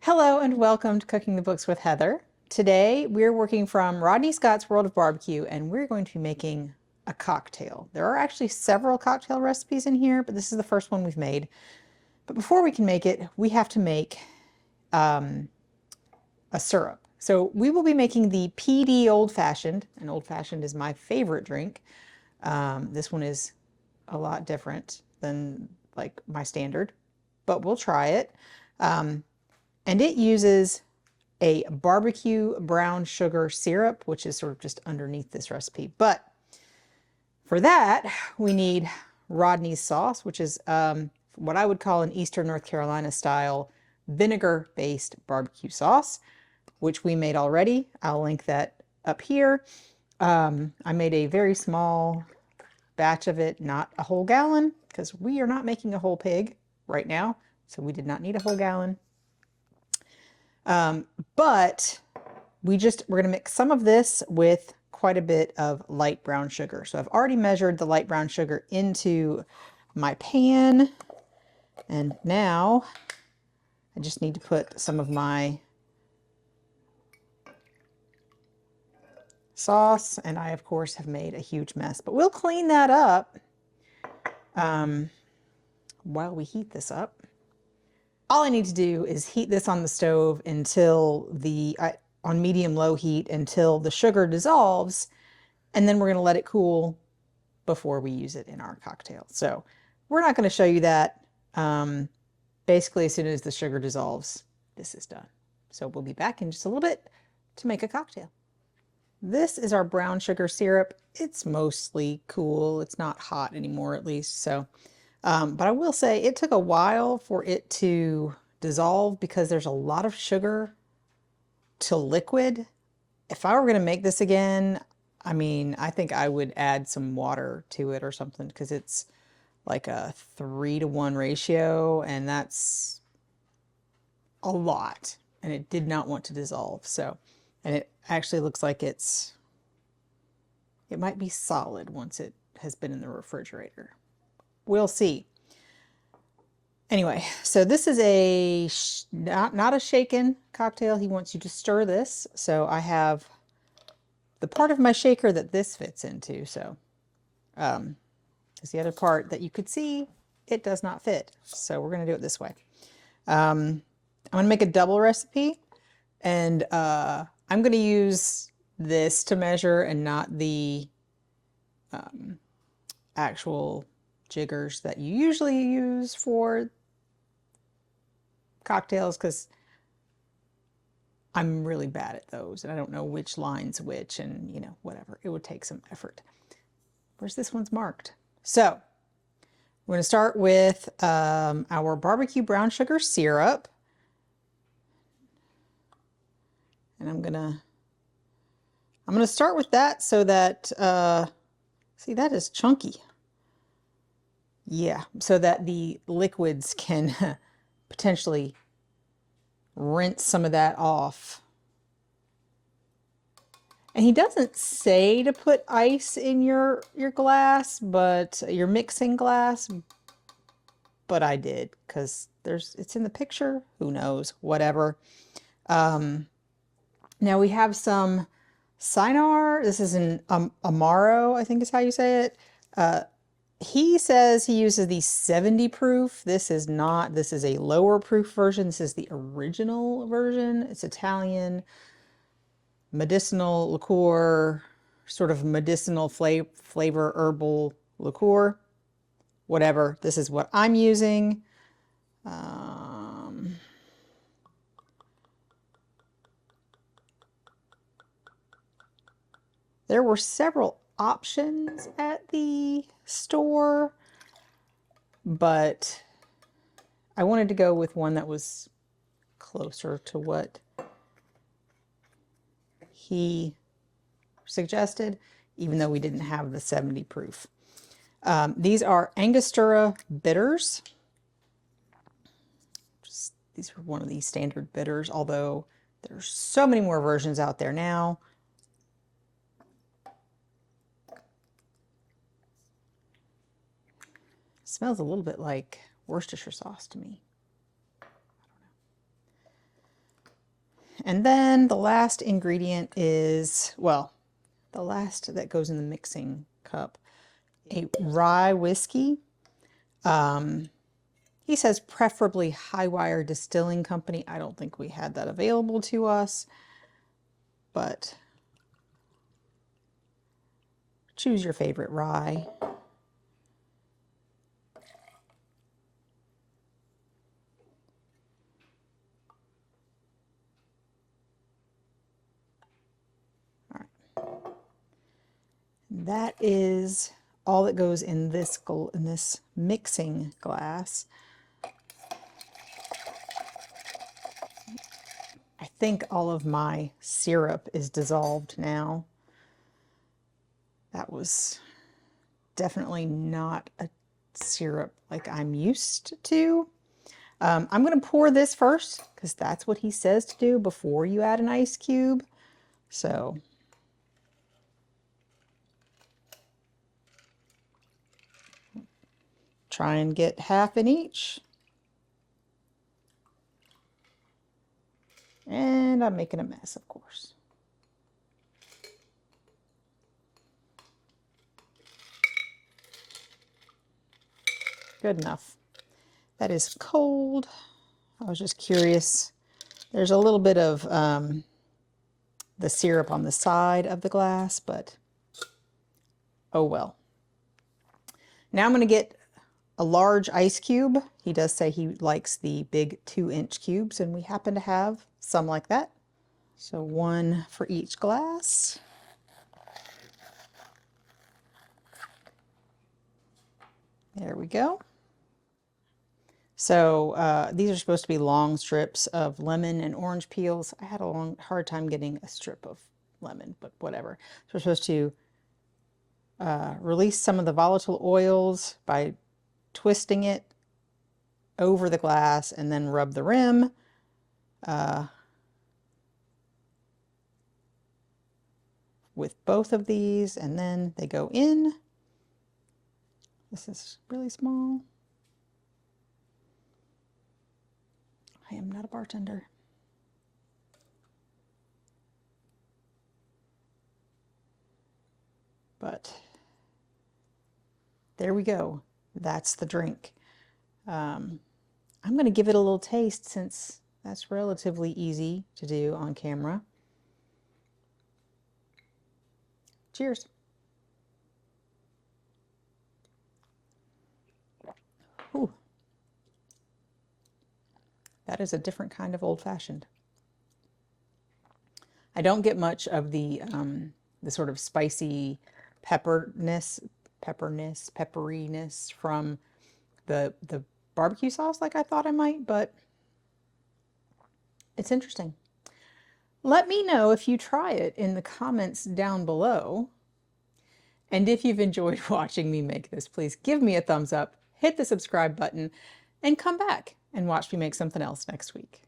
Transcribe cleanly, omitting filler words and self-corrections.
Hello and welcome to Cooking the Books with Heather. Today we're working from Rodney Scott's World of Barbecue and we're going to be making a cocktail. There are actually several cocktail recipes in here, but this is the first one we've made. But before we can make it, we have to make a syrup. So we will be making the PD Old Fashioned, and Old Fashioned is my favorite drink. This one is a lot different than like my standard, but we'll try it. And it uses a barbecue brown sugar syrup, which is sort of just underneath this recipe. But for that, we need Rodney's sauce, which is what I would call an Eastern North Carolina style vinegar-based barbecue sauce, which we made already. I'll link that up here. I made a very small batch of it, not a whole gallon, because we are not making a whole pig right now, so we did not need a whole gallon. But we're going to mix some of this with quite a bit of light brown sugar. So I've already measured the light brown sugar into my pan. And now I just need to put some of my sauce. And I, of course, have made a huge mess. But we'll clean that up while we heat this up. All I need to do is heat this on the stove until on medium-low heat until the sugar dissolves, and then we're going to let it cool before we use it in our cocktail. So we're not going to show you that. Basically, as soon as the sugar dissolves, this is done. So we'll be back in just a little bit to make a cocktail. This is our brown sugar syrup. It's mostly cool. It's not hot anymore, at least. So. But I will say it took a while for it to dissolve because there's a lot of sugar to liquid. If I were going to make this again, I mean, I think I would add some water to it or something because it's like a 3-to-1 ratio and that's a lot. And it did not want to dissolve. So, and it actually looks like it might be solid once it has been in the refrigerator. We'll see. Anyway, so this is not a shaken cocktail. He wants you to stir this. So I have the part of my shaker that this fits into. So because the other part that you could see, it does not fit. So we're going to do it this way. I'm going to make a double recipe, and I'm going to use this to measure and not the actual jiggers that you usually use for cocktails because I'm really bad at those and I don't know which line's which, and you know, whatever. It would take some effort. Where's this one's marked? So we're going to start with our barbecue brown sugar syrup, and I'm gonna start with that so that see, that is chunky. Yeah, so that the liquids can potentially rinse some of that off. And he doesn't say to put ice in your glass, but your mixing glass, but I did because it's in the picture. Who knows? Whatever. Now we have some Cynar. This is an Amaro, I think is how you say it. He says he uses the 70 proof. This is not. This is a lower proof version. This is the original version. It's Italian medicinal liqueur, sort of medicinal flavor herbal liqueur. Whatever. This is what I'm using. There were several options at the store, but I wanted to go with one that was closer to what he suggested, even though we didn't have the 70 proof. These are Angostura bitters. These are one of these standard bitters, although there's so many more versions out there now. Smells a little bit like Worcestershire sauce to me. I don't know. And then the last ingredient is, well, the last that goes in the mixing cup, a rye whiskey. He says preferably Highwire Distilling Company. I don't think we had that available to us, but choose your favorite rye. That is all that goes in this mixing glass. I think all of my syrup is dissolved now. That was definitely not a syrup like I'm used to. I'm going to pour this first because that's what he says to do before you add an ice cube. So try and get half in each. And I'm making a mess, of course. Good enough. That is cold. I was just curious. There's a little bit of the syrup on the side of the glass, but oh well. Now I'm going to get a large ice cube. He does say he likes the big 2-inch cubes, and we happen to have some like that. So one for each glass. There we go. So these are supposed to be long strips of lemon and orange peels. I had a hard time getting a strip of lemon, but whatever. So we're supposed to release some of the volatile oils by twisting it over the glass and then rub the rim. With both of these, and then they go in. This is really small. I am not a bartender. But there we go. That's the drink. I'm going to give it a little taste since that's relatively easy to do on camera. Cheers. Ooh. That is a different kind of old-fashioned. I don't get much of the sort of spicy pepperiness from the barbecue sauce like I thought I might, but it's interesting. Let me know if you try it in the comments down below. And if you've enjoyed watching me make this, please give me a thumbs up, hit the subscribe button, and come back and watch me make something else next week.